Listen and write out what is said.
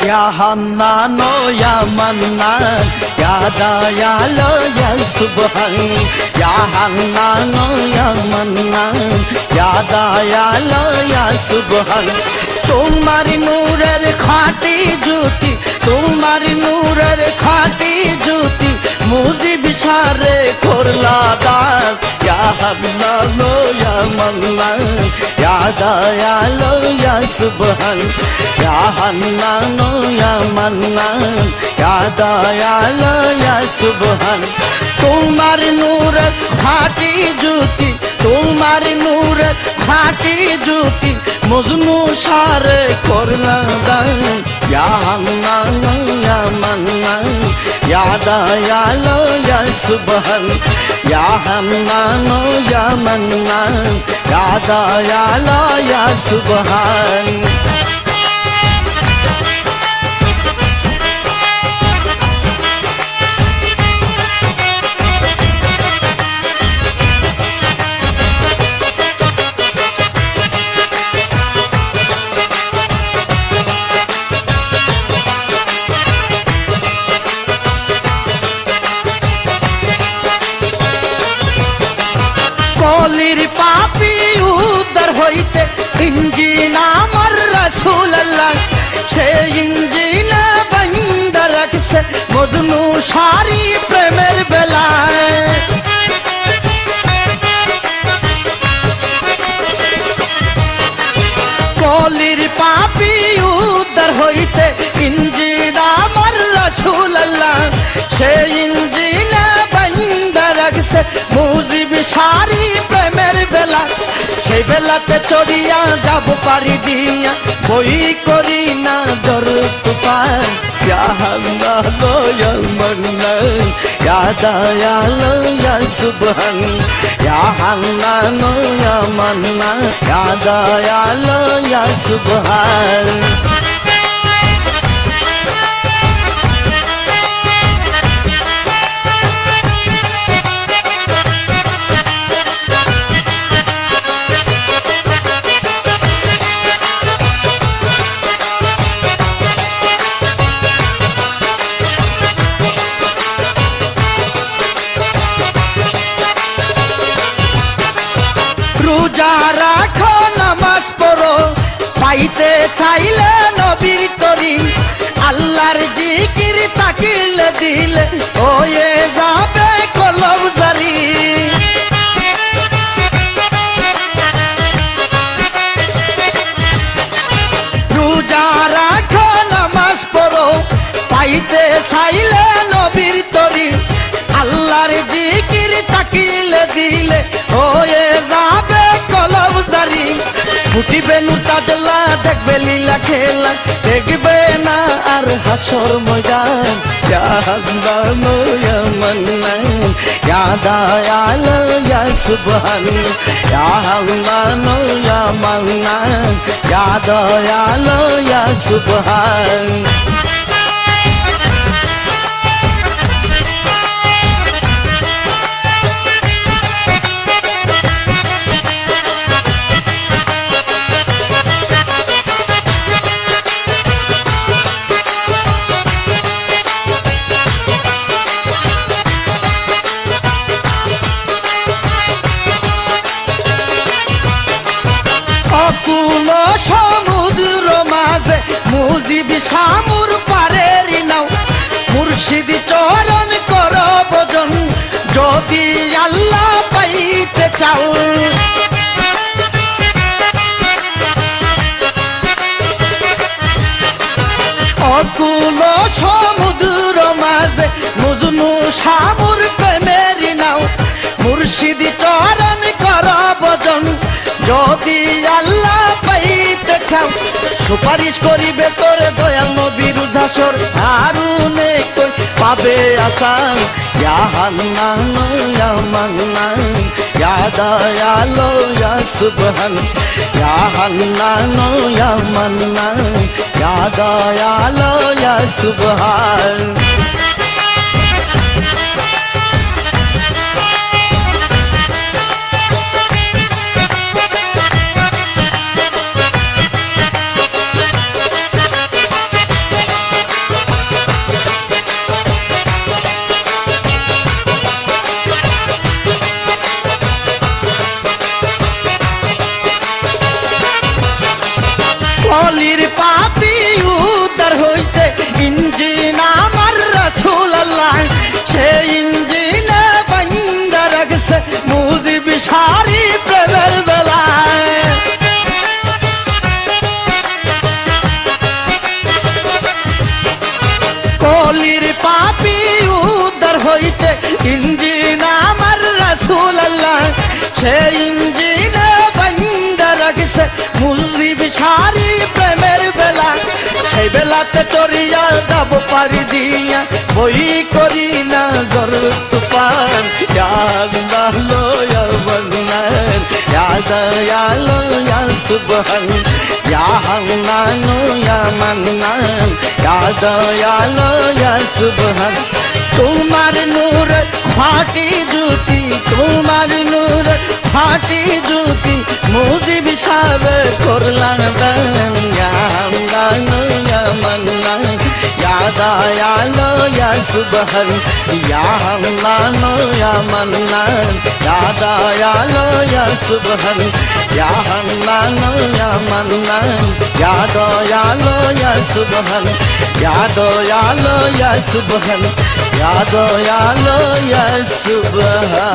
Ya Hannan, Ya Mannan, Ya Dayalu, Ya Subhan. Ya Hannan, Ya Mannan, Ya Dayalu, Ya Subhan. তোমার নূরের খাঁটি জ্যোতি, তোমার নূরের খাঁটি জ্যোতি, মুজিব সারে করলা দান। ইয়া হান্নান ইয়া মান্নান, ইয়া দয়ালু ইয়া সুবহান। ইয়া হান্নান ইয়া মান্নান, ইয়া দয়ালু ইয়া সুবহান। তোমার নূরের খাঁটি জ্যোতি, তোমার নূরের খাঁটি জ্যোতি, মজনু সারে করলা দান। ইয়া হান্নান ইয়া মান্নান, ইয়া দয়ালু ইয়া সুবহান। ইয়া হান্নান ইয়া মান্নান, ইয়া দয়ালু ইয়া সুবহান। কলির পাপি উদ্ধার হইতে ইঞ্জিন আমার রাসূলুল্লাহ, সেই ইঞ্জিন বান্দা রাখছে মজনু সারি প্রেমের বেলায়। কলির পাপি উদ্ধার হইতে ইঞ্জিন আমার রাসূলুল্লাহ, সেই ইঞ্জিন বান্দা রাখছে মুজিব সারি প্রেমের বেলা। সেই বেলাতে চড়িয়া যাব পারি দিয়া, বই করি না জর তুফান। ইয়া হান্নান ইয়া মান্নান, ইয়া দয়ালু ইয়া সুবহান। ইয়া হান্নান ইয়া মান্নান, ইয়া দয়ালু ইয়া সুবহান। রোজা রাখো নামাজ পড়ো, পাইতে চাইলে নবীর তরি, আল্লাহর জিকির তাকিল দিলে হয়ে যাবে কলব জারি। রোজা রাখো নামাজ পড়ো, পাইতে চাইলে নবীর তরি, আল্লাহর জিকির তাকিল দিলে হয়ে যাবে কলব জারি। ফুটিবে নূর তাজলা, দেখবে লীলা খেলা, দেখবে না আর হাসর ময়দান। ইয়া হান্নান ইয়া মান্নান, ইয়া দয়ালু ইয়া সুবহান। ইয়া হান্নান ইয়া মান্নান, ইয়া দয়ালু ইয়া সুবহান। অকুল সমুদ্র মাঝে মুজিব সামুর পারের নাও, মুর্শিদ চরণ কর ভজন, যদি আল্লাহ পাইতে চাও। অকুল সমুদ্র মাঝে মজনু সামুর প্রেমের নাও, মুর্শিদ চরণ কর ভজন, যদি আল্লাহ পাইতে চাও। সুপারিশ করিবে তোর দয়াল নবীর উজাসর, হারুনে কই পাবে আসান। ইয়া হান্নান ইয়া মান্নান, ইয়া দয়ালু ইয়া সুবহান। ইয়া হান্নান ইয়া মান্নান, ইয়া দয়ালু ইয়া সুবহান। সে ইঞ্জিনে বান্দা রাখছে মুজিব সারি প্রেমের বেলা সেই বেলাতে চড়িয়া যাব পারি দিয়া বই করি না জর তুফান ইয়া আল্লাহ লো ইয়া মান্নান ইয়া দয়ালো ইয়া সুবহান ইয়া হান্নান ইয়া মান্নান ইয়া দয়ালো ইয়া সুবহান তোমার নূর ফাটি জুতি তোমার নূর ফাটি জুতি মুজিব সাহেব করলাম দান ইয়া হান্নান ইয়া মান্নান ইয়া দয়ালো ইয়া সুবহান ইয়া হান্নান ইয়া মান্নান ইয়া দয়ালো ইয়া সুবহান ইয়া হান্নান ইয়া মান্নান ইয়া দয়ালো ইয়া সুবহান ইয়া দয়ালো ইয়া সুবহান ইয়া দয়ালো ইয়া সুবহান